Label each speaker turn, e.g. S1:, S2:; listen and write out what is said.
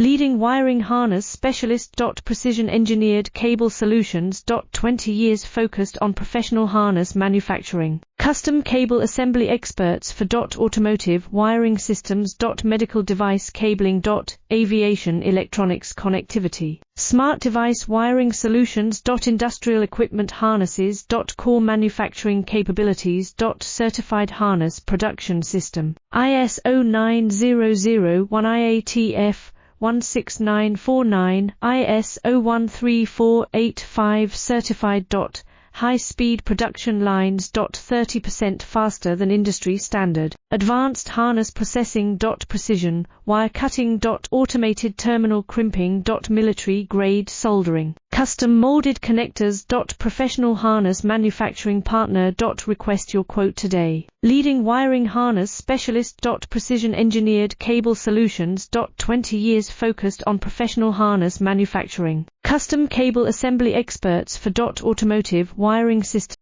S1: Leading wiring harness specialist. Precision engineered cable solutions. 20 years focused on professional harness manufacturing. Custom cable assembly experts for automotive wiring systems. Medical device cabling. Aviation electronics connectivity. Smart device wiring solutions. Industrial equipment harnesses. Core manufacturing capabilities. Certified harness production system. ISO 9001 IATF 16949, ISO 13485 certified. High-speed production lines. 30% faster than industry standard. Advanced harness processing. Precision wire cutting. Automated terminal crimping. Military-grade soldering. Custom molded connectors. Professional harness manufacturing partner. Request your quote today. Leading wiring harness specialist. Precision engineered cable solutions. 20 years focused on professional harness manufacturing. Custom cable assembly experts for automotive wiring systems.